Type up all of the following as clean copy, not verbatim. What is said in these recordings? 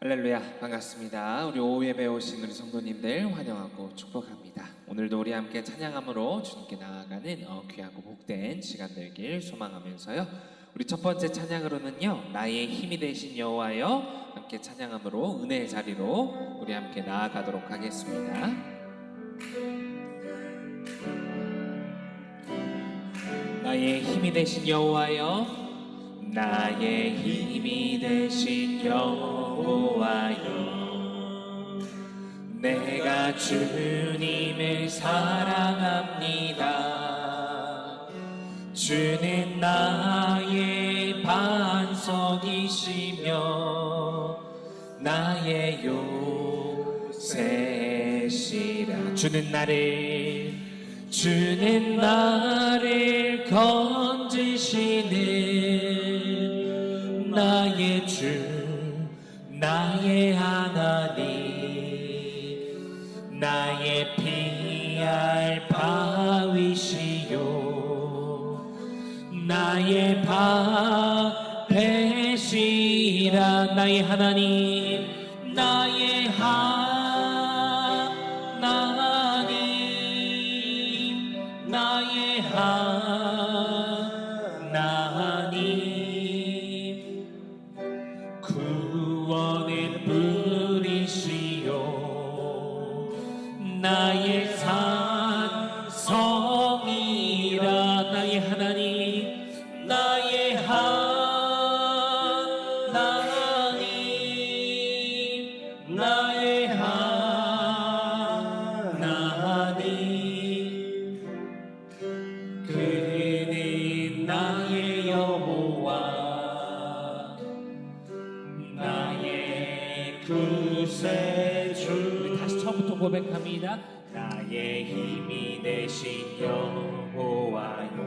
할렐루야, 반갑습니다. 우리 오후 예배 오신 우리 성도님들 환영하고 축복합니다. 오늘도 우리 함께 찬양함으로 주님께 나아가는 귀하고 복된 시간 되길 소망하면서요, 우리 첫 번째 찬양으로는요, 나의 힘이 되신 여호와여 함께 찬양함으로 은혜의 자리로 우리 함께 나아가도록 하겠습니다. 나의 힘이 되신 여호와여, 나의 힘이 되신 여호와여, 내가 주님을 사랑합니다. 주는 나의 반석이시며 나의 요새시라. 주는 나를 건지시는 나의 주, 나의 하나님, 나의 피할 바위시요 나의 방패시라. 나의 하나님, 나의 나의 하나님, 구원의 뿌리시요 나의 산성이라. 나의 하나님, 나의 하나님, 나의 하나님, 그는 나의 여호와, 나의 구세주. 우리 다시 처음부터 고백합니다. 나의 힘이 되신 여호와여,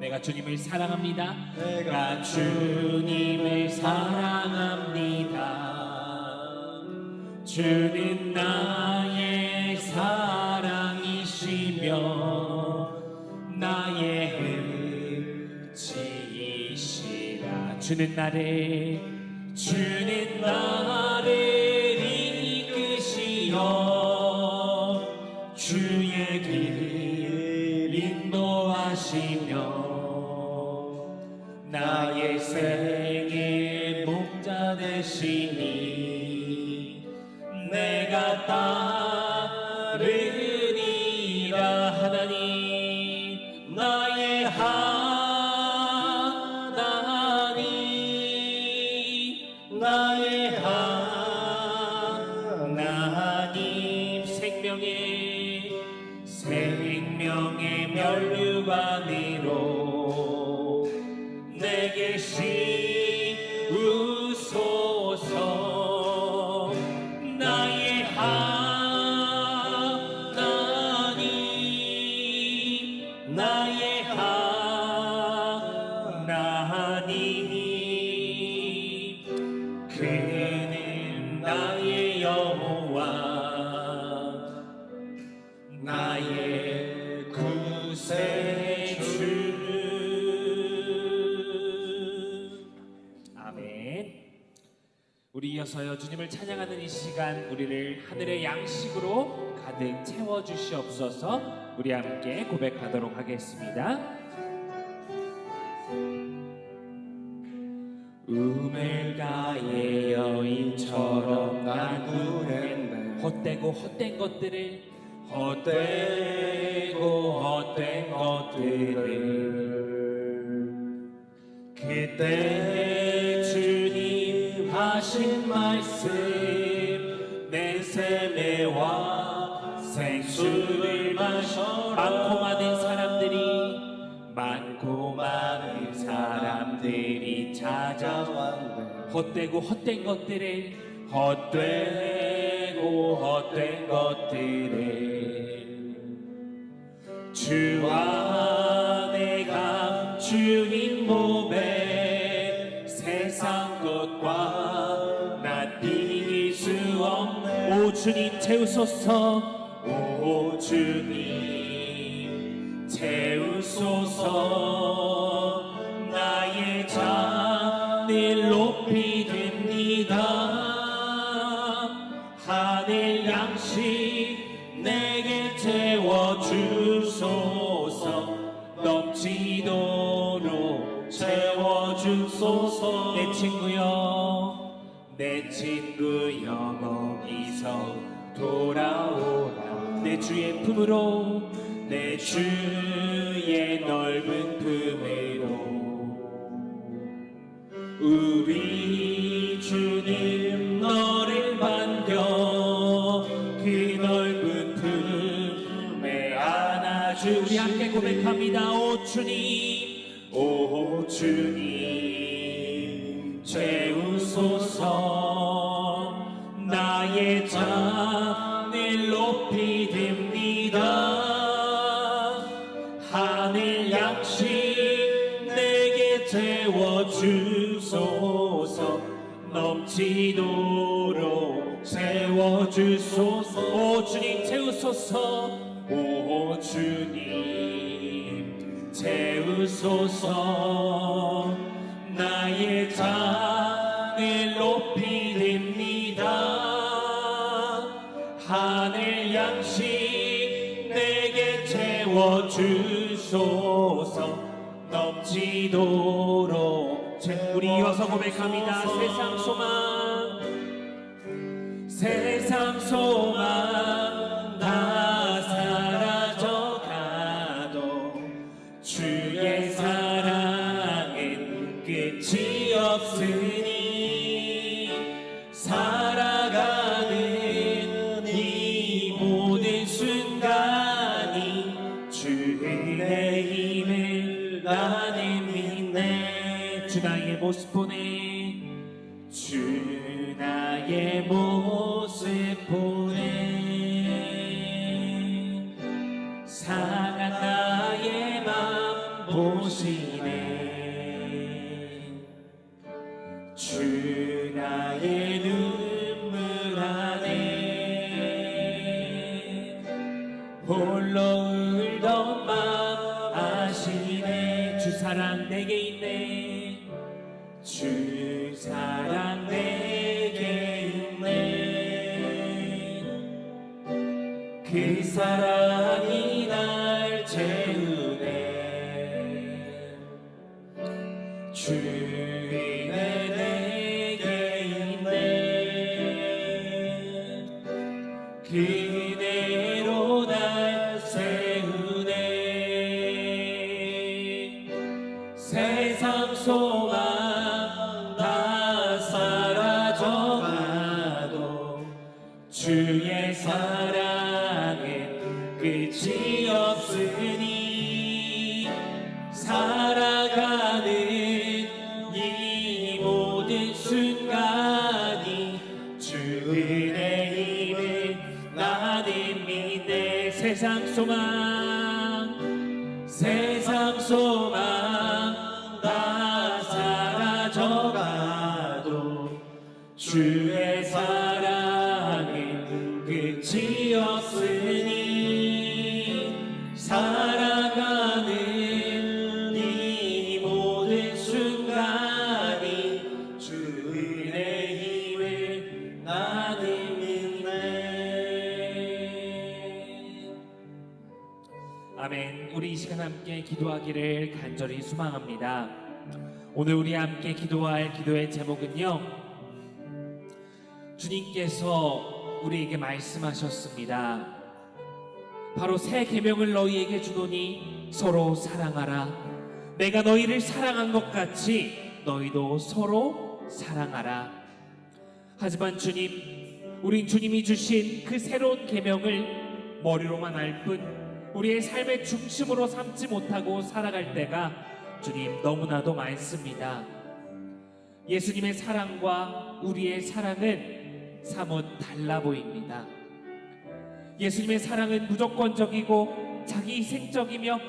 내가 주님을 사랑합니다. 내가 주님을 사랑합니다. 주는 나의 사랑이시며 나의 흠지이시라. 주는 나를 이끄시어 주의 길 인도하시며 나의 생의 목자 되시니 내가 따르리라. 하나님, 나의 하나님, 나의 하나님, 생명의 면류관으로 내게 씌우소서. 나의 하나님, 나의 하나님, 그는 나의 여호와, 나의 구세주. 아멘. 우리 이어서요, 주님을 찬양하는 이 시간, 우리를 하늘의 양식으로 가득 채워주시옵소서. 우리 함께 고백하도록 하겠습니다. 우물가의 여인처럼 난 구했네. 헛되고 헛된 것들을 그때 주님 하신 말씀, 내 샘에와 생수를 마셔라. 많고 많은 사람들이 찾아왔네. 헛되고 헛된 것들을 주와 내가 주인 몸에 세상 것과 나 이길 수 없네. 오 주님 채우소서. 오 주님 채우소서. 나의 잔을 높이 듭니다. 채워주소서. 내 친구여 거기서 돌아오라. 내 주의 품으로 내 주의 넓은 품으로 우리 주님 너를 반겨 그 넓은 품에 안아주시. 우리 함께 고백합니다. 오 주님, 오 주님 채우소서. 나의 잔을 높이 듭니다. 하늘 양식 내게 채워주소서. 넘치도록 채워주소서. 오 주님 채우소서. 오 주님 채우소서. 나의 잔을 높이 듭니다. 하늘 양식 내게 채워주소서. 넘치도록. 우리 이어서 고백합니다. 세상 소망, 세상 소망 다 사라져가도 주의 사랑은 끝이 없으니 살아가는 이 모든 순간이 주의 힘을 나는 믿네. 주 나의 모습 보내. 주 나의 모습 보내. 상한 나의 맘 보시네. 주 나의 눈물 안에 홀로 울던 맘 아시네. 주 사랑 내게 있네. 주 사랑 내게 있네. 그 사랑이 날 채우네. 주의 내게 있네. 그대로 날 세우네. 세상 소망 주의 사랑은 끝이 없으니 살아가는 이 모든 순간이 주의 힘을 나는 믿네. 세상 소망, 세상 소망 다 사라져가도 주의 사랑은 끝이 없으니 살아가는 이 모든 순간이 주의 힘을 나는 믿네. 아멘. 우리 이 시간 함께 기도하기를 간절히 소망합니다. 오늘 우리 함께 기도할 기도의 제목은요, 주님께서 우리에게 말씀하셨습니다. 바로 새 계명을 너희에게 주노니 서로 사랑하라. 내가 너희를 사랑한 것 같이 너희도 서로 사랑하라. 하지만 주님, 우린 주님이 주신 그 새로운 계명을 머리로만 알 뿐 우리의 삶의 중심으로 삼지 못하고 살아갈 때가 주님 너무나도 많습니다. 예수님의 사랑과 우리의 사랑은 사뭇 달라 보입니다. 예수님의 사랑은 무조건적이고 자기희생적이며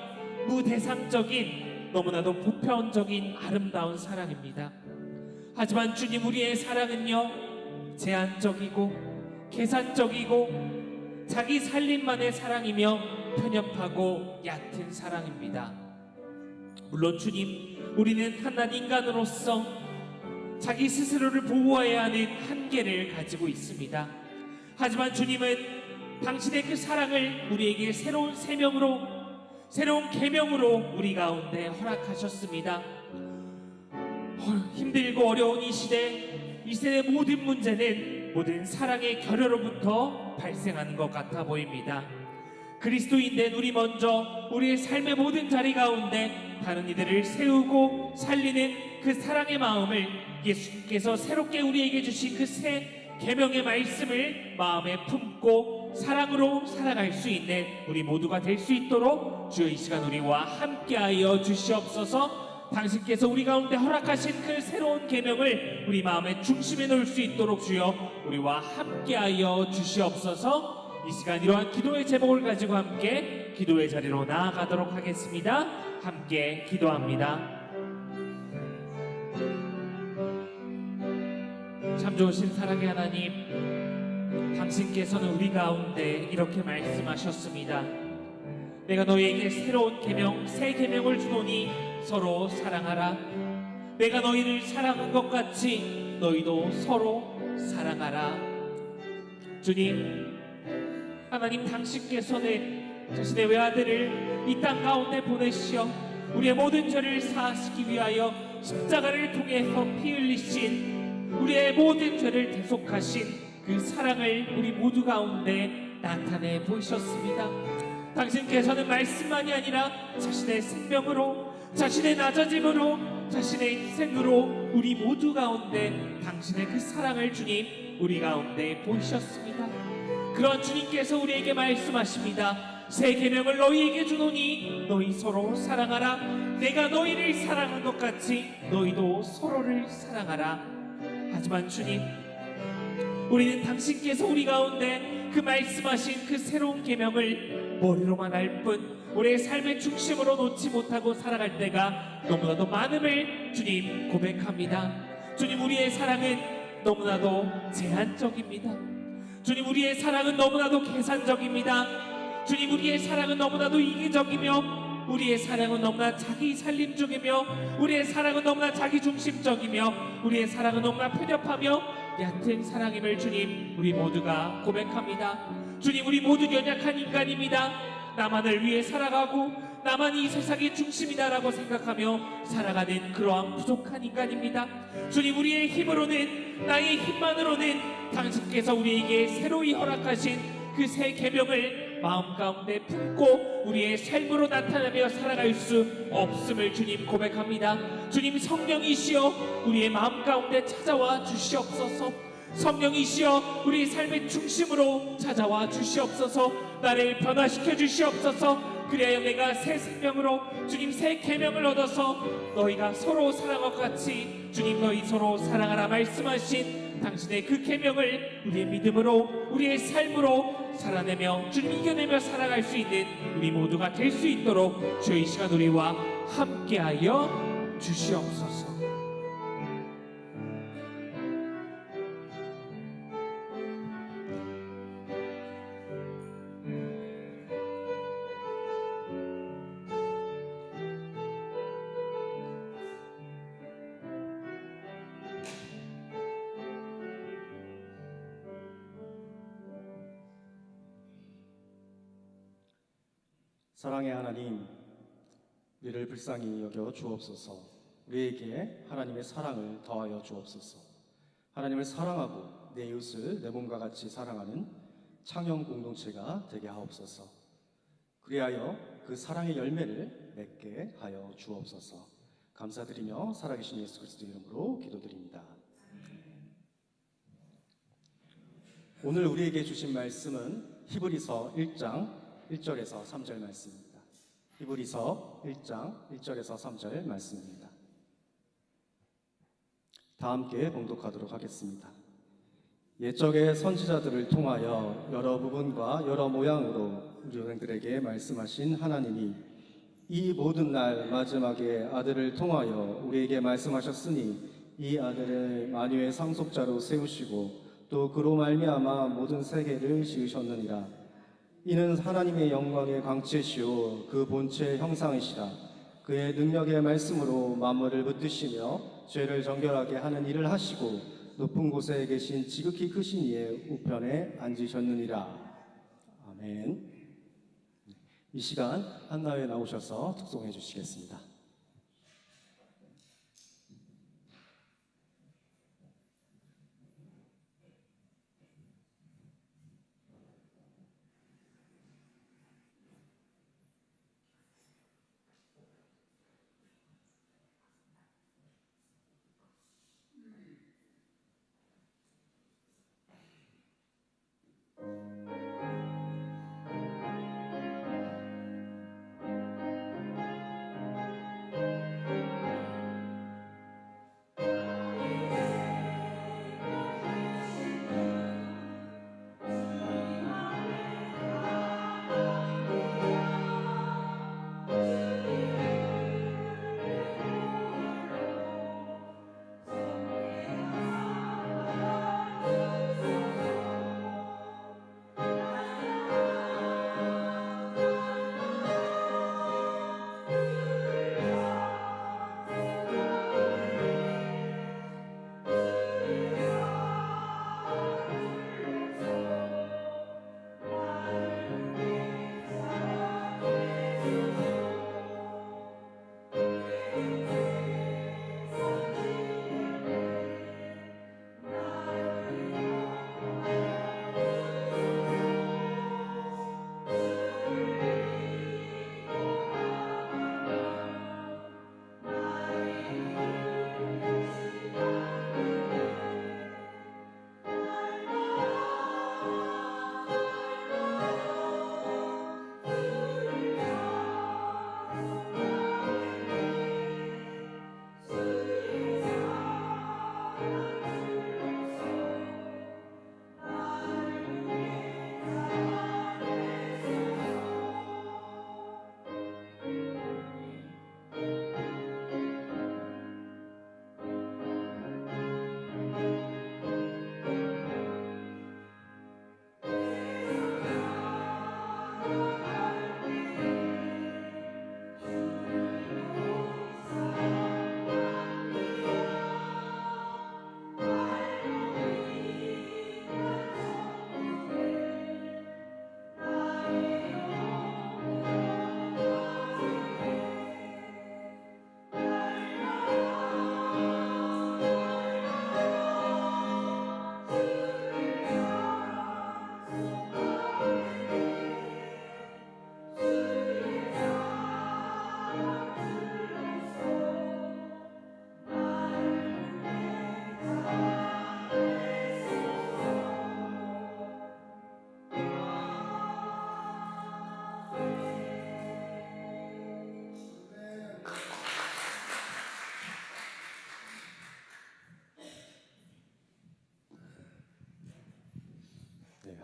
무대상적인 너무나도 보편적인 아름다운 사랑입니다. 하지만 주님, 우리의 사랑은요, 제한적이고 계산적이고 자기 살림만의 사랑이며 편협하고 얕은 사랑입니다. 물론 주님, 우리는 한낱 인간으로서 자기 스스로를 보호해야 하는 한계를 가지고 있습니다. 하지만 주님은 당신의 그 사랑을 우리에게 새로운 세명으로, 새로운 계명으로 우리 가운데 허락하셨습니다. 힘들고 어려운 이 시대, 이 세대 모든 문제는 모든 사랑의 결여로부터 발생하는 것 같아 보입니다. 그리스도인 된 우리 먼저 우리의 삶의 모든 자리 가운데 다른 이들을 세우고 살리는 그 사랑의 마음을 예수님께서 새롭게 우리에게 주신 그 새 계명의 말씀을 마음에 품고 사랑으로 살아갈 수 있는 우리 모두가 될 수 있도록 주여 이 시간 우리와 함께하여 주시옵소서. 당신께서 우리 가운데 허락하신 그 새로운 계명을 우리 마음의 중심에 놓을 수 있도록 주여 우리와 함께하여 주시옵소서. 이 시간 이러한 기도의 제목을 가지고 함께 기도의 자리로 나아가도록 하겠습니다. 함께 기도합니다. 참 좋으신 사랑의 하나님, 당신께서는 우리 가운데 이렇게 말씀하셨습니다. 내가 너희에게 새로운 계명, 새 계명을 주노니 서로 사랑하라. 내가 너희를 사랑한 것 같이 너희도 서로 사랑하라. 주님, 하나님 당신께서는 자신의 외아들을 이 땅 가운데 보내시어 우리의 모든 죄를 사하시기 위하여 십자가를 통해서 피 흘리신 우리의 모든 죄를 대속하신 그 사랑을 우리 모두 가운데 나타내 보이셨습니다. 당신께서는 말씀만이 아니라 자신의 생명으로, 자신의 낮아짐으로, 자신의 희생으로 우리 모두 가운데 당신의 그 사랑을 주님 우리 가운데 보이셨습니다. 그런 주님께서 우리에게 말씀하십니다. 새 계명을 너희에게 주노니 너희 서로 사랑하라. 내가 너희를 사랑한 것 같이 너희도 서로를 사랑하라. 하지만 주님, 우리는 당신께서 우리 가운데 그 말씀하신 그 새로운 계명을 머리로만 알 뿐 우리의 삶의 중심으로 놓지 못하고 살아갈 때가 너무나도 많음을 주님 고백합니다. 주님, 우리의 사랑은 너무나도 제한적입니다. 주님, 우리의 사랑은 너무나도 계산적입니다. 주님, 우리의 사랑은 너무나도 이기적이며 우리의 사랑은 너무나 자기 살림 중이며 우리의 사랑은 너무나 자기 중심적이며 우리의 사랑은 너무나 편협하며 얕은 사랑임을 주님 우리 모두가 고백합니다. 주님, 우리 모두 연약한 인간입니다. 나만을 위해 살아가고 나만이 이 세상의 중심이다라고 생각하며 살아가는 그러한 부족한 인간입니다. 주님, 우리의 힘으로는, 나의 힘만으로는 당신께서 우리에게 새로이 허락하신 그 새 계명을 마음 가운데 품고 우리의 삶으로 나타나며 살아갈 수 없음을 주님 고백합니다. 주님, 성령이시여 우리의 마음 가운데 찾아와 주시옵소서. 성령이시여 우리의 삶의 중심으로 찾아와 주시옵소서. 나를 변화시켜 주시옵소서. 그래야 내가 새 생명으로 주님 새 계명을 얻어서 너희가 서로 사랑과 같이 주님 너희 서로 사랑하라 말씀하신 당신의 그 계명을 우리의 믿음으로 우리의 삶으로 살아내며 주님 이겨내며 살아갈 수 있는 우리 모두가 될 수 있도록 주의 이 시간 우리와 함께하여 주시옵소서. 사랑의 하나님, 우리를 불쌍히 여겨 주옵소서. 우리에게 하나님의 사랑을 더하여 주옵소서. 하나님을 사랑하고 내 이웃을 내 몸과 같이 사랑하는 창형 공동체가 되게 하옵소서. 그리하여 그 사랑의 열매를 맺게 하여 주옵소서. 감사드리며 살아계신 예수 그리스도 이름으로 기도드립니다. 오늘 우리에게 주신 말씀은 히브리서 1장 1절에서 3절 말씀입니다. 히브리서 1장 1절에서 3절 말씀입니다. 다 함께 봉독하도록 하겠습니다. 옛적의 선지자들을 통하여 여러 부분과 여러 모양으로 우리 은행들에게 말씀하신 하나님이 이 모든 날 마지막에 아들을 통하여 우리에게 말씀하셨으니 이 아들을 만유의 상속자로 세우시고 또 그로 말미암아 모든 세계를 지으셨느니라. 이는 하나님의 영광의 광채시오 그 본체의 형상이시라. 그의 능력의 말씀으로 만물을 붙드시며 죄를 정결하게 하는 일을 하시고 높은 곳에 계신 지극히 크신 이의 우편에 앉으셨느니라. 아멘. 이 시간 한나회 나오셔서 특송해 주시겠습니다.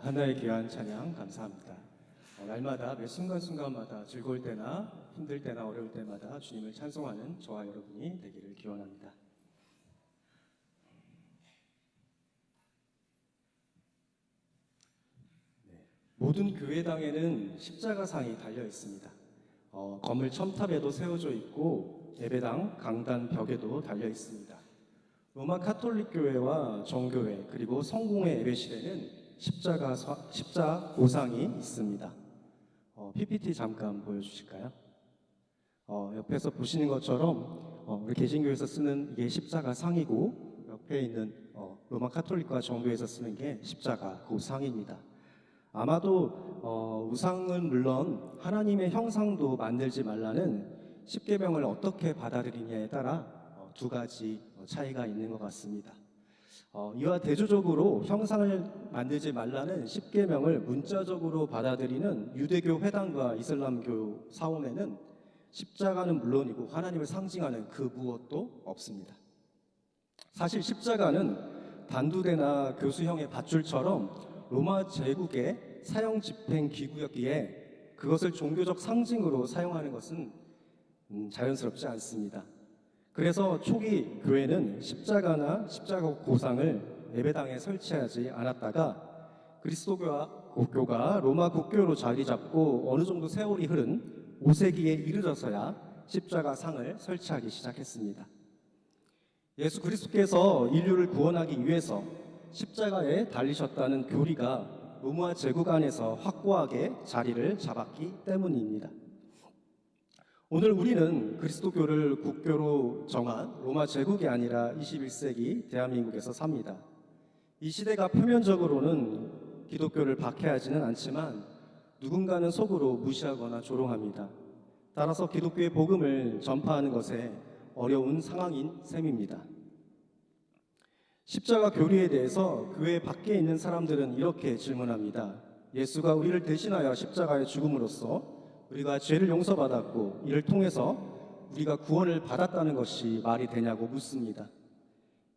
하나의 귀한 찬양 감사합니다. 날마다 매 순간순간마다 즐거울 때나 힘들 때나 어려울 때마다 주님을 찬송하는 저와 여러분이 되기를 기원합니다. 모든 교회당에는 십자가상이 달려 있습니다. 건물 첨탑에도 세워져 있고 예배당 강단 벽에도 달려 있습니다. 로마 카톨릭 교회와 정교회 그리고 성공회 예배실에는 십자고상이 있습니다. PPT 잠깐 보여주실까요? 옆에서 보시는 것처럼 우리 개신교에서 쓰는 이게 십자가상이고 옆에 있는 로마 카톨릭과 정교회에서 쓰는 게 십자가고상입니다. 아마도 우상은 물론 하나님의 형상도 만들지 말라는 십계명을 어떻게 받아들이냐에 따라 두 가지 차이가 있는 것 같습니다. 이와 대조적으로 형상을 만들지 말라는 십계명을 문자적으로 받아들이는 유대교 회당과 이슬람교 사원에는 십자가는 물론이고 하나님을 상징하는 그 무엇도 없습니다. 사실 십자가는 단두대나 교수형의 밧줄처럼 로마 제국의 사형 집행 기구였기에 그것을 종교적 상징으로 사용하는 것은 자연스럽지 않습니다. 그래서 초기 교회는 십자가나 십자가 고상을 예배당에 설치하지 않았다가 그리스도교가 로마 국교로 자리 잡고 어느 정도 세월이 흐른 5세기에 이르러서야 십자가 상을 설치하기 시작했습니다. 예수 그리스도께서 인류를 구원하기 위해서 십자가에 달리셨다는 교리가 로마 제국 안에서 확고하게 자리를 잡았기 때문입니다. 오늘 우리는 그리스도교를 국교로 정한 로마 제국이 아니라 21세기 대한민국에서 삽니다. 이 시대가 표면적으로는 기독교를 박해하지는 않지만 누군가는 속으로 무시하거나 조롱합니다. 따라서 기독교의 복음을 전파하는 것에 어려운 상황인 셈입니다. 십자가 교리에 대해서 교회 밖에 있는 사람들은 이렇게 질문합니다. 예수가 우리를 대신하여 십자가에 죽음으로써 우리가 죄를 용서받았고 이를 통해서 우리가 구원을 받았다는 것이 말이 되냐고 묻습니다.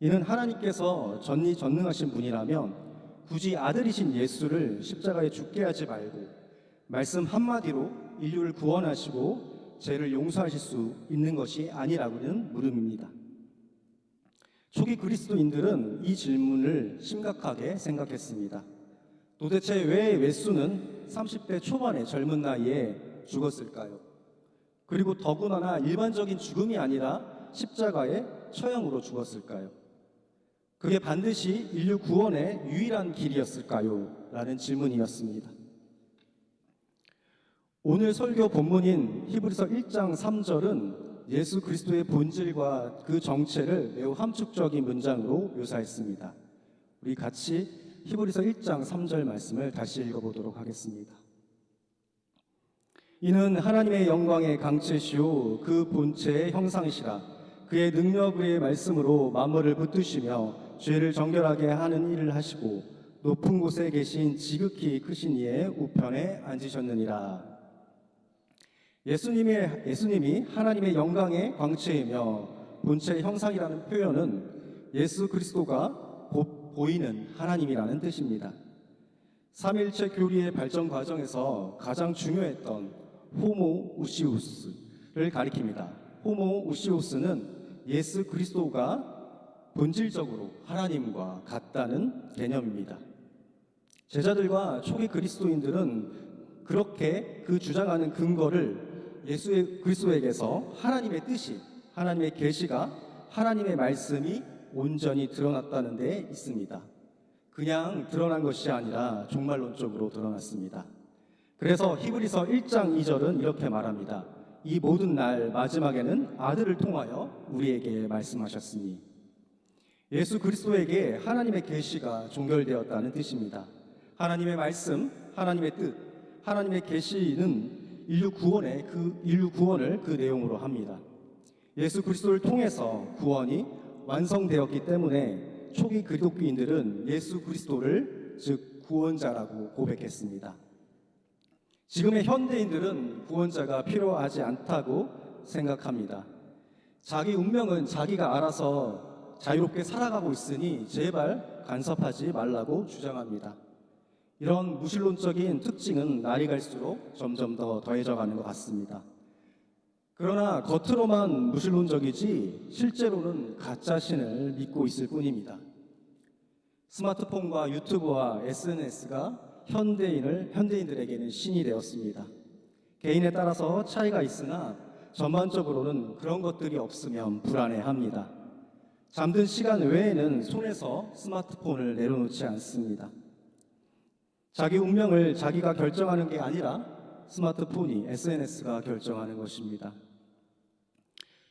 이는 하나님께서 전지전능하신 분이라면 굳이 아들이신 예수를 십자가에 죽게 하지 말고 말씀 한마디로 인류를 구원하시고 죄를 용서하실 수 있는 것이 아니라고는 물음입니다. 초기 그리스도인들은 이 질문을 심각하게 생각했습니다. 도대체 왜 예수는 30대 초반의 젊은 나이에 죽었을까요? 그리고 더구나 일반적인 죽음이 아니라 십자가의 처형으로 죽었을까요? 그게 반드시 인류 구원의 유일한 길이었을까요? 라는 질문이었습니다. 오늘 설교 본문인 히브리서 1장 3절은 예수 그리스도의 본질과 그 정체를 매우 함축적인 문장으로 묘사했습니다. 우리 같이 히브리서 1장 3절 말씀을 다시 읽어보도록 하겠습니다. 이는 하나님의 영광의 강체시오 그 본체의 형상이시라 그의 능력의 말씀으로 만물을 붙드시며 죄를 정결하게 하는 일을 하시고 높은 곳에 계신 지극히 크신 이의 우편에 앉으셨느니라. 예수님이 하나님의 영광의 광채이며 본체의 형상이라는 표현은 예수 그리스도가 곧 보이는 하나님이라는 뜻입니다. 삼위일체 교리의 발전 과정에서 가장 중요했던 호모 우시우스를 가리킵니다. 호모 우시우스는 예수 그리스도가 본질적으로 하나님과 같다는 개념입니다. 제자들과 초기 그리스도인들은 그렇게 그 주장하는 근거를 예수 그리스도에게서 하나님의 뜻이, 하나님의 계시가, 하나님의 말씀이 온전히 드러났다는 데 있습니다. 그냥 드러난 것이 아니라 종말론적으로 드러났습니다. 그래서 히브리서 1장 2절은 이렇게 말합니다. 이 모든 날 마지막에는 아들을 통하여 우리에게 말씀하셨으니 예수 그리스도에게 하나님의 계시가 종결되었다는 뜻입니다. 하나님의 말씀, 하나님의 뜻, 하나님의 계시는 인류 구원을 그 내용으로 합니다. 예수 그리스도를 통해서 구원이 완성되었기 때문에 초기 기독교인들은 예수 그리스도를 즉 구원자라고 고백했습니다. 지금의 현대인들은 구원자가 필요하지 않다고 생각합니다. 자기 운명은 자기가 알아서 자유롭게 살아가고 있으니 제발 간섭하지 말라고 주장합니다. 이런 무신론적인 특징은 날이 갈수록 점점 더 더해져 가는 것 같습니다. 그러나 겉으로만 무신론적이지 실제로는 가짜 신을 믿고 있을 뿐입니다. 스마트폰과 유튜브와 SNS가 현대인들에게는 신이 되었습니다. 개인에 따라서 차이가 있으나 전반적으로는 그런 것들이 없으면 불안해합니다. 잠든 시간 외에는 손에서 스마트폰을 내려놓지 않습니다. 자기 운명을 자기가 결정하는 게 아니라 스마트폰이 SNS가 결정하는 것입니다.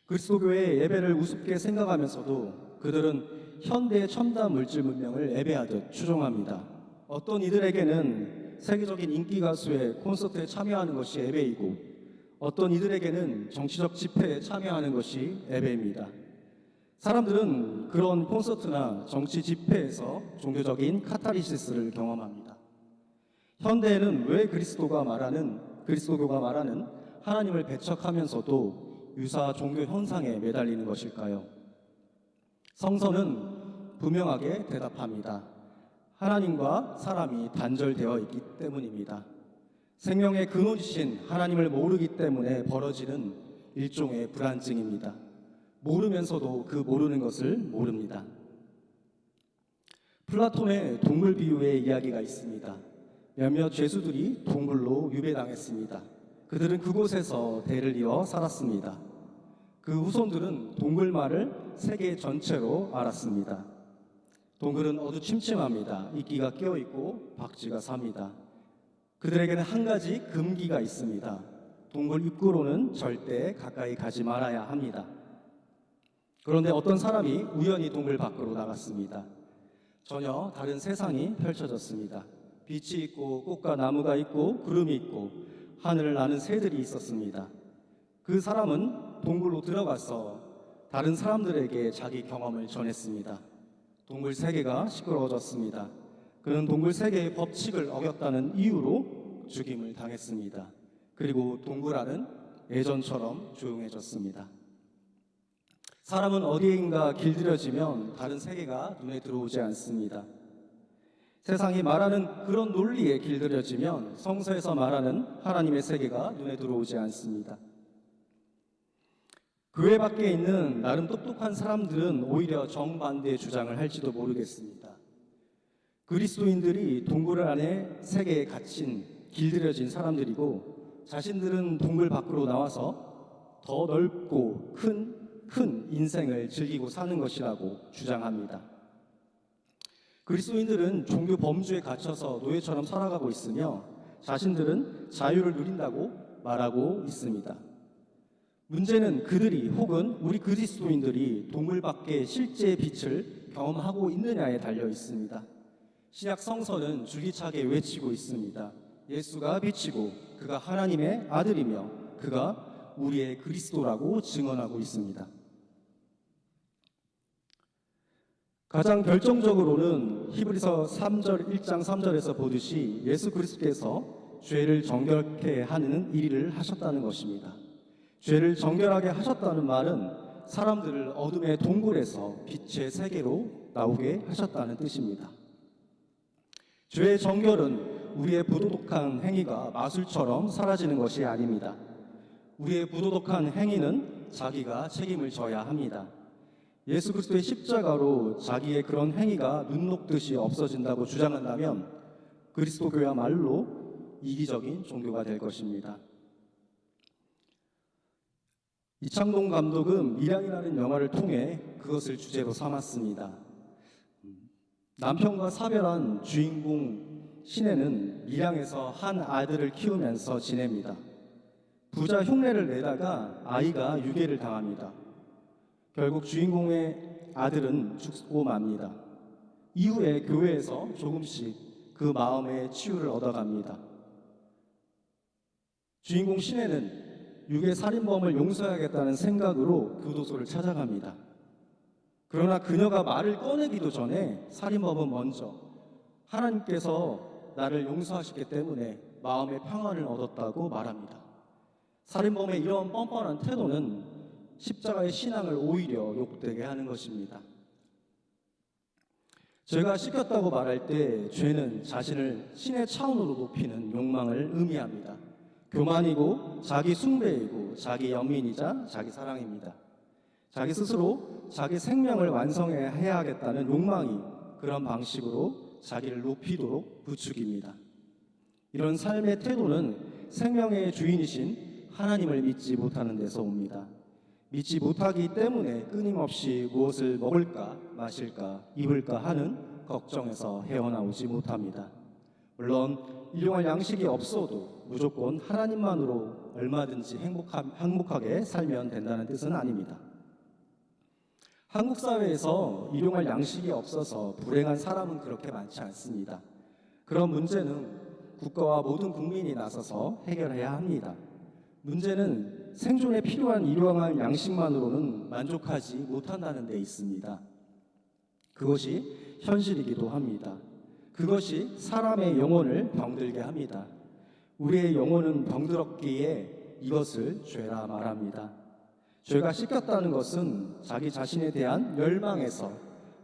그리스도교의 예배를 우습게 생각하면서도 그들은 현대의 첨단 물질 문명을 예배하듯 추종합니다. 어떤 이들에게는 세계적인 인기 가수의 콘서트에 참여하는 것이 예배이고 어떤 이들에게는 정치적 집회에 참여하는 것이 예배입니다. 사람들은 그런 콘서트나 정치 집회에서 종교적인 카타르시스를 경험합니다. 현대에는 왜 그리스도교가 말하는 하나님을 배척하면서도 유사 종교 현상에 매달리는 것일까요? 성서는 분명하게 대답합니다. 하나님과 사람이 단절되어 있기 때문입니다. 생명의 근원이신 하나님을 모르기 때문에 벌어지는 일종의 불안증입니다. 모르면서도 그 모르는 것을 모릅니다. 플라톤의 동물 비유의 이야기가 있습니다. 몇몇 죄수들이 동굴로 유배당했습니다. 그들은 그곳에서 대를 이어 살았습니다. 그 후손들은 동굴말을 세계 전체로 알았습니다. 동굴은 어두침침합니다. 이끼가 끼어있고 박쥐가 삽니다. 그들에게는 한 가지 금기가 있습니다. 동굴 입구로는 절대 가까이 가지 말아야 합니다. 그런데 어떤 사람이 우연히 동굴 밖으로 나갔습니다. 전혀 다른 세상이 펼쳐졌습니다. 빛이 있고 꽃과 나무가 있고 구름이 있고 하늘을 나는 새들이 있었습니다. 그 사람은 동굴로 들어가서 다른 사람들에게 자기 경험을 전했습니다. 동굴 세계가 시끄러워졌습니다. 그는 동굴 세계의 법칙을 어겼다는 이유로 죽임을 당했습니다. 그리고 동굴 안은 예전처럼 조용해졌습니다. 사람은 어디인가 길들여지면 다른 세계가 눈에 들어오지 않습니다. 세상이 말하는 그런 논리에 길들여지면 성서에서 말하는 하나님의 세계가 눈에 들어오지 않습니다. 교회 밖에 있는 나름 똑똑한 사람들은 오히려 정반대의 주장을 할지도 모르겠습니다. 그리스도인들이 동굴 안에 세계에 갇힌 길들여진 사람들이고 자신들은 동굴 밖으로 나와서 더 넓고 큰 인생을 즐기고 사는 것이라고 주장합니다. 그리스도인들은 종교 범주에 갇혀서 노예처럼 살아가고 있으며 자신들은 자유를 누린다고 말하고 있습니다. 문제는 그들이 혹은 우리 그리스도인들이 동굴 밖의 실제의 빛을 경험하고 있느냐에 달려 있습니다. 신약 성서는 줄기차게 외치고 있습니다. 예수가 빛이고 그가 하나님의 아들이며 그가 우리의 그리스도라고 증언하고 있습니다. 가장 결정적으로는 히브리서 1장 3절에서 보듯이 예수 그리스도께서 죄를 정결케 하는 일을 하셨다는 것입니다. 죄를 정결하게 하셨다는 말은 사람들을 어둠의 동굴에서 빛의 세계로 나오게 하셨다는 뜻입니다. 죄의 정결은 우리의 부도덕한 행위가 마술처럼 사라지는 것이 아닙니다. 우리의 부도덕한 행위는 자기가 책임을 져야 합니다. 예수 그리스도의 십자가로 자기의 그런 행위가 눈 녹듯이 없어진다고 주장한다면 그리스도교야말로 이기적인 종교가 될 것입니다. 이창동 감독은 밀양이라는 영화를 통해 그것을 주제로 삼았습니다. 남편과 사별한 주인공 신혜는 밀양에서 한 아들을 키우면서 지냅니다. 부자 흉내를 내다가 아이가 유괴를 당합니다. 결국 주인공의 아들은 죽고 맙니다. 이후에 교회에서 조금씩 그 마음의 치유를 얻어갑니다. 주인공 신혜는 유괴 살인범을 용서해야겠다는 생각으로 교도소를 찾아갑니다. 그러나 그녀가 말을 꺼내기도 전에 살인범은 먼저 하나님께서 나를 용서하시기 때문에 마음의 평안을 얻었다고 말합니다. 살인범의 이런 뻔뻔한 태도는 십자가의 신앙을 오히려 욕되게 하는 것입니다. 죄가 씻겼다고 말할 때 죄는 자신을 신의 차원으로 높이는 욕망을 의미합니다. 교만이고 자기 숭배이고 자기 연민이자 자기 사랑입니다. 자기 스스로 자기 생명을 완성해야 하겠다는 욕망이 그런 방식으로 자기를 높이도록 부추깁니다. 이런 삶의 태도는 생명의 주인이신 하나님을 믿지 못하는 데서 옵니다. 믿지 못하기 때문에 끊임없이 무엇을 먹을까, 마실까, 입을까 하는 걱정에서 헤어나오지 못합니다. 물론 일용할 양식이 없어도 무조건 하나님만으로 얼마든지 행복하게 살면 된다는 뜻은 아닙니다. 한국 사회에서 일용할 양식이 없어서 불행한 사람은 그렇게 많지 않습니다. 그런 문제는 국가와 모든 국민이 나서서 해결해야 합니다. 문제는 생존에 필요한 일용할 양식만으로는 만족하지 못한다는 데 있습니다. 그것이 현실이기도 합니다. 그것이 사람의 영혼을 병들게 합니다. 우리의 영혼은 병들었기에 이것을 죄라 말합니다. 죄가 씻겼다는 것은 자기 자신에 대한 열망에서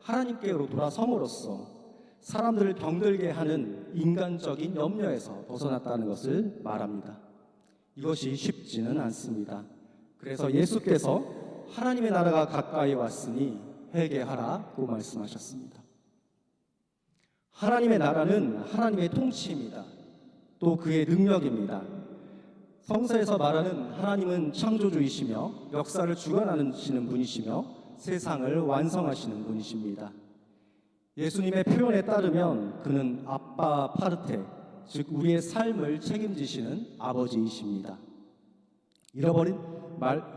하나님께로 돌아섬으로써 사람들을 병들게 하는 인간적인 염려에서 벗어났다는 것을 말합니다. 이것이 쉽지는 않습니다. 그래서 예수께서 하나님의 나라가 가까이 왔으니 회개하라고 말씀하셨습니다. 하나님의 나라는 하나님의 통치입니다. 또 그의 능력입니다. 성서에서 말하는 하나님은 창조주이시며 역사를 주관하시는 분이시며 세상을 완성하시는 분이십니다. 예수님의 표현에 따르면 그는 아빠 파르테, 즉 우리의 삶을 책임지시는 아버지이십니다. 잃어버린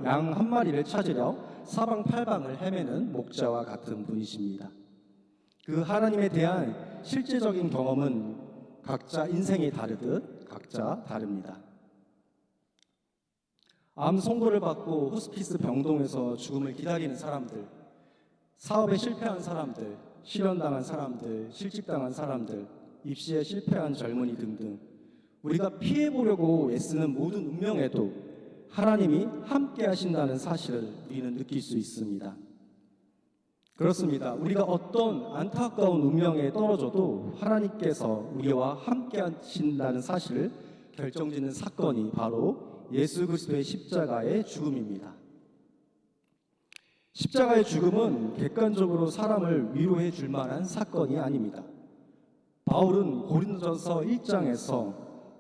양 한 마리를 찾으려 사방팔방을 헤매는 목자와 같은 분이십니다. 그 하나님에 대한 실제적인 경험은 각자 인생이 다르듯 각자 다릅니다. 암 선고를 받고 호스피스 병동에서 죽음을 기다리는 사람들, 사업에 실패한 사람들, 실현당한 사람들, 실직당한 사람들, 입시에 실패한 젊은이 등등 우리가 피해보려고 애쓰는 모든 운명에도 하나님이 함께 하신다는 사실을 우리는 느낄 수 있습니다. 그렇습니다. 우리가 어떤 안타까운 운명에 떨어져도 하나님께서 우리와 함께 하신다는 사실을 결정짓는 사건이 바로 예수 그리스도의 십자가의 죽음입니다. 십자가의 죽음은 객관적으로 사람을 위로해 줄 만한 사건이 아닙니다. 바울은 고린도전서 1장에서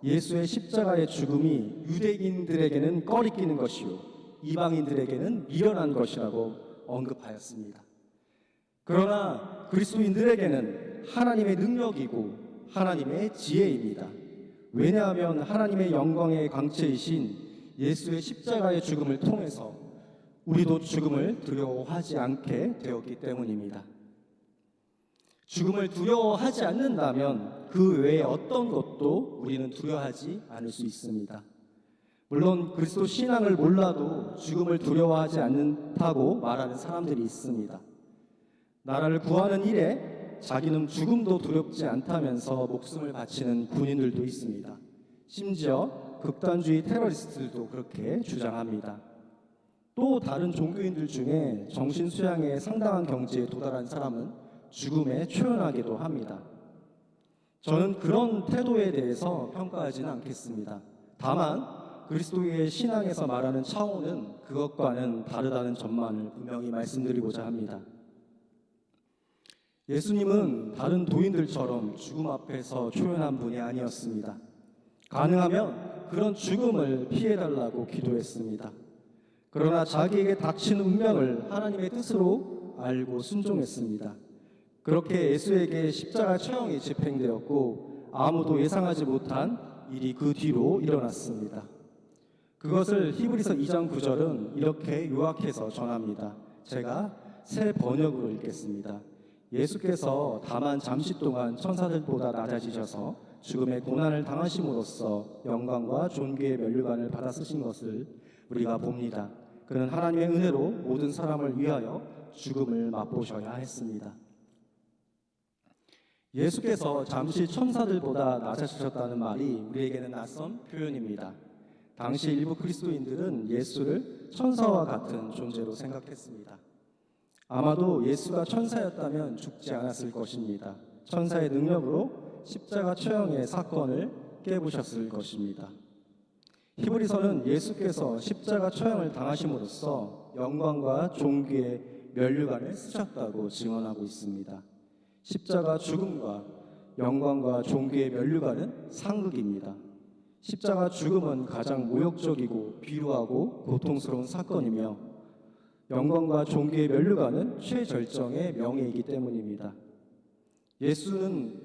예수의 십자가의 죽음이 유대인들에게는 꺼리끼는 것이요 이방인들에게는 미련한 것이라고 언급하였습니다. 그러나 그리스도인들에게는 하나님의 능력이고 하나님의 지혜입니다. 왜냐하면 하나님의 영광의 광채이신 예수의 십자가의 죽음을 통해서 우리도 죽음을 두려워하지 않게 되었기 때문입니다. 죽음을 두려워하지 않는다면 그 외에 어떤 것도 우리는 두려워하지 않을 수 있습니다. 물론 그리스도 신앙을 몰라도 죽음을 두려워하지 않는다고 말하는 사람들이 있습니다. 나라를 구하는 일에 자기는 죽음도 두렵지 않다면서 목숨을 바치는 군인들도 있습니다. 심지어 극단주의 테러리스트들도 그렇게 주장합니다. 또 다른 종교인들 중에 정신수양의 상당한 경지에 도달한 사람은 죽음에 초연하기도 합니다. 저는 그런 태도에 대해서 평가하지는 않겠습니다. 다만 그리스도의 신앙에서 말하는 차원은 그것과는 다르다는 점만을 분명히 말씀드리고자 합니다. 예수님은 다른 도인들처럼 죽음 앞에서 초연한 분이 아니었습니다. 가능하면 그런 죽음을 피해달라고 기도했습니다. 그러나 자기에게 닥치는 운명을 하나님의 뜻으로 알고 순종했습니다. 그렇게 예수에게 십자가 처형이 집행되었고 아무도 예상하지 못한 일이 그 뒤로 일어났습니다. 그것을 히브리서 2장 9절은 이렇게 요약해서 전합니다. 제가 새 번역으로 읽겠습니다. 예수께서 다만 잠시 동안 천사들보다 낮아지셔서 죽음의 고난을 당하심으로써 영광과 존귀의 면류관을 받아 쓰신 것을 우리가 봅니다. 그는 하나님의 은혜로 모든 사람을 위하여 죽음을 맛보셔야 했습니다. 예수께서 잠시 천사들보다 낮아지셨다는 말이 우리에게는 낯선 표현입니다. 당시 일부 그리스도인들은 예수를 천사와 같은 존재로 생각했습니다. 아마도 예수가 천사였다면 죽지 않았을 것입니다. 천사의 능력으로 십자가 처형의 사건을 깨부셨을 것입니다. 히브리서는 예수께서 십자가 처형을 당하심으로써 영광과 존귀의 면류관을 쓰셨다고 증언하고 있습니다. 십자가 죽음과 영광과 존귀의 면류관은 상극입니다. 십자가 죽음은 가장 모욕적이고 비루하고 고통스러운 사건이며 영광과 존귀의 면류관은 최절정의 명예이기 때문입니다. 예수는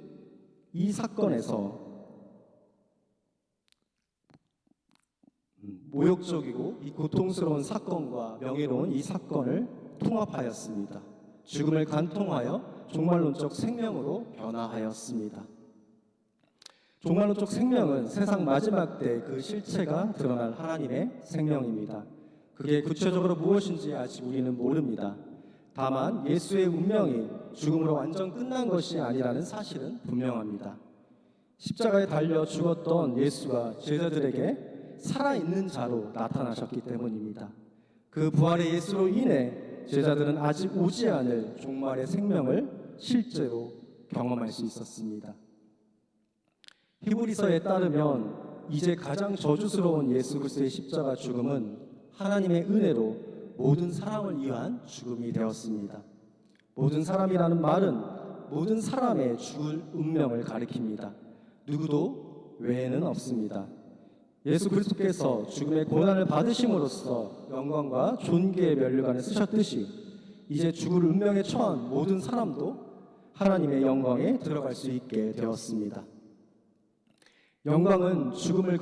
이 사건에서 모욕적이고 이 고통스러운 사건과 명예로운 이 사건을 통합하였습니다. 죽음을 간통하여 종말론적 생명으로 변화하였습니다. 종말론적 생명은 세상 마지막 때 그 실체가 드러날 하나님의 생명입니다. 그게 구체적으로 무엇인지 아직 우리는 모릅니다. 다만 예수의 운명이 죽음으로 완전 끝난 것이 아니라는 사실은 분명합니다. 십자가에 달려 죽었던 예수가 제자들에게 살아있는 자로 나타나셨기 때문입니다. 그 부활의 예수로 인해 제자들은 아직 오지 않을 종말의 생명을 실제로 경험할 수 있었습니다. 히브리서에 따르면 이제 가장 저주스러운 예수 그리스도의 십자가 죽음은 하나님의 은혜로 모든 사람을 위한 죽음이 되었습니다. 모든 사람이라는 말은 모든 사람의 죽을 운명을 가리킵니다. 누구도 외에는 없습니다. 예수 그리스도께서 죽음의 고난을 받으심으로써 영광과 존귀의 면류관을 쓰셨듯이 이제 죽을 운명에 처한 모든 사람도 하나님의 영광에 들어갈 수 있게 되었습니다. 영광은 죽음이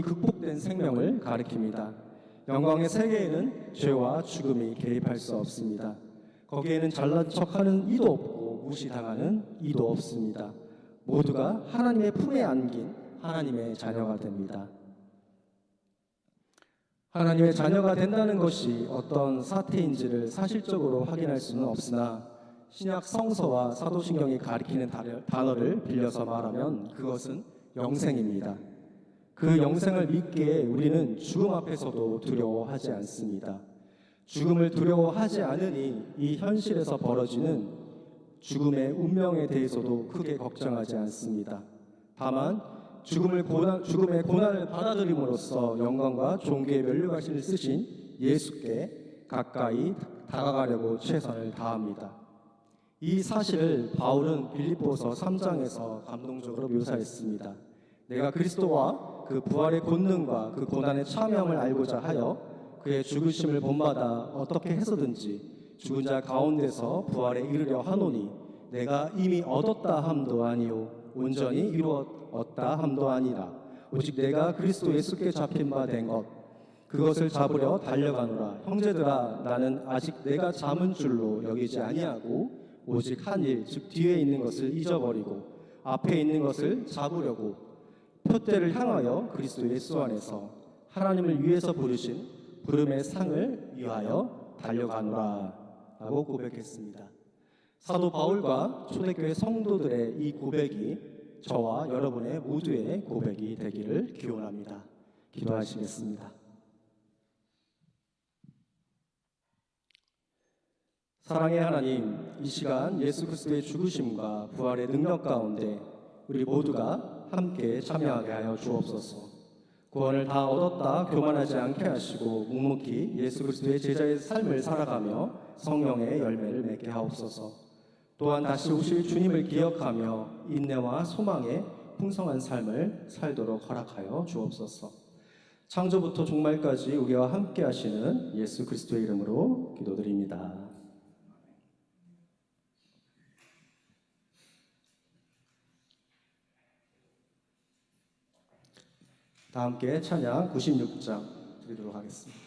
극복된 생명을 가리킵니다. 영광의 세계에는 죄와 죽음이 개입할 수 없습니다. 거기에는 잘난 척하는 이도 없고 무시당하는 이도 없습니다. 모두가 하나님의 품에 안긴 하나님의 자녀가 됩니다. 하나님의 자녀가 된다는 것이 어떤 사태인지를 사실적으로 확인할 수는 없으나 신약 성서와 사도신경이 가리키는 단어를 빌려서 말하면 그것은 영생입니다. 그 영생을 믿기에 우리는 죽음 앞에서도 두려워하지 않습니다. 죽음을 두려워하지 않으니 이 현실에서 벌어지는 죽음의 운명에 대해서도 크게 걱정하지 않습니다. 다만 죽음의 고난을 받아들임으로써 영광과 존귀의 면류관을 쓰신 예수께 가까이 다가가려고 최선을 다합니다. 이 사실을 바울은 빌립보서 3장에서 감동적으로 묘사했습니다. 내가 그리스도와 그 부활의 권능과 그 고난의 참여함을 알고자 하여 그의 죽으심을 본받아 어떻게 해서든지 죽은 자 가운데서 부활에 이르려 하노니 내가 이미 얻었다 함도 아니요 온전히 이루었다 함도 아니라 오직 내가 그리스도 예수께 잡힌 바 된 것 그것을 잡으려 달려가노라. 형제들아 나는 아직 내가 잠은 줄로 여기지 아니하고 오직 한 일, 즉 뒤에 있는 것을 잊어버리고 앞에 있는 것을 잡으려고 표대를 향하여 그리스도 예수 안에서 하나님을 위해서 부르신 부름의 상을 위하여 달려가노라 라고 고백했습니다. 사도 바울과 초대교회 성도들의 이 고백이 저와 여러분의 모두의 고백이 되기를 기원합니다. 기도하시겠습니다. 사랑의 하나님, 이 시간 예수 그리스도의 죽으심과 부활의 능력 가운데 우리 모두가 함께 참여하게 하여 주옵소서. 구원을 다 얻었다 교만하지 않게 하시고 묵묵히 예수 그리스도의 제자의 삶을 살아가며 성령의 열매를 맺게 하옵소서. 또한 다시 오실 주님을 기억하며 인내와 소망의 풍성한 삶을 살도록 허락하여 주옵소서. 창조부터 종말까지 우리와 함께 하시는 예수 그리스도의 이름으로 기도드립니다. 다 함께 찬양 96장 드리도록 하겠습니다.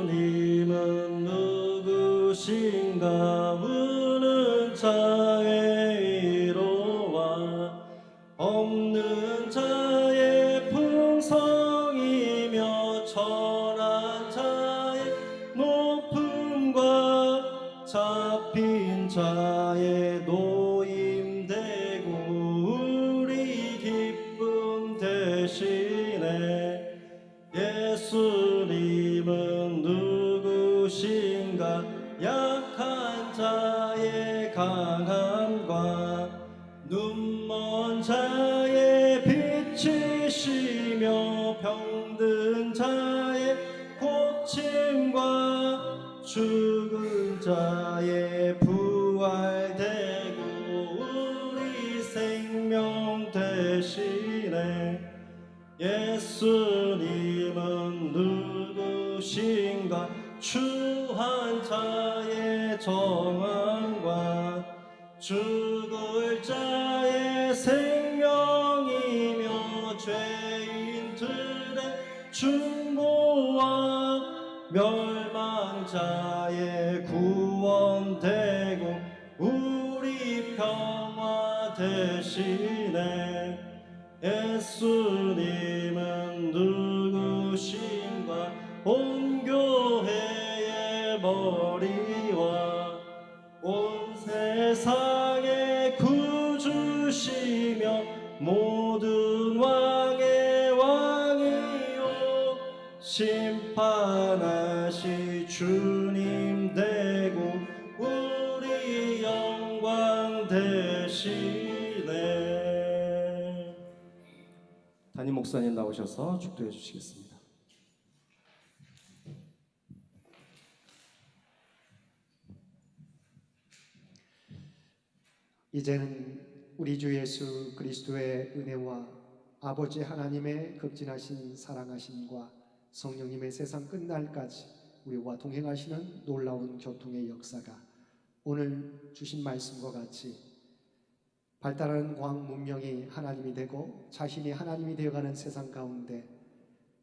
예수님은 누구신가 우는 자의 이로와 없는 자의 풍성이며 천한 자의 높음과 잡힌 자의 노임되고 고치시며 병든 자의 고침과 죽은 자의 부활되고 우리 생명 되시네. 예수님은 누구신가? 추한 자의 정함과 죽을 자의 생명이며 죄인들의 중보와 멸망자의 구원되고 우리 평화 되시네. 예수님은 누구신가? 온 교회의 머리와 온 세상의 구주시며 모든 왕의 왕이요 심판하시 주님 되고 우리 영광 되시네. 담임 목사님 나오셔서 축도해 주시겠습니다. 이제는 우리 주 예수 그리스도의 은혜와 아버지 하나님의 극진하신 사랑하심과 성령님의 세상 끝날까지 우리와 동행하시는 놀라운 교통의 역사가 오늘 주신 말씀과 같이 발달하는 과학 문명이 하나님이 되고 자신이 하나님이 되어가는 세상 가운데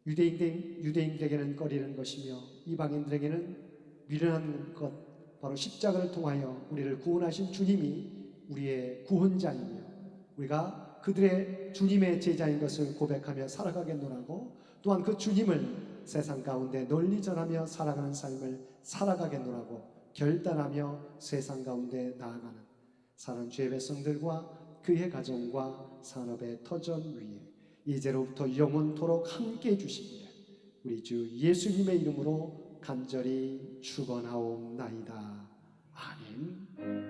유대인들에게는 꺼리는 것이며 이방인들에게는 미련한 것, 바로 십자가를 통하여 우리를 구원하신 주님이 우리의 구원자이며 우리가 그들의 주님의 제자인 것을 고백하며 살아가겠노라고, 또한 그 주님을 세상 가운데 널리 전하며 살아가는 삶을 살아가겠노라고 결단하며 세상 가운데 나아가는 사는 주의 백성들과 그의 가정과 산업의 터전 위에 이제로부터 영원토록 함께 해주시기를 우리 주 예수님의 이름으로 간절히 축원하옵나이다. 아멘.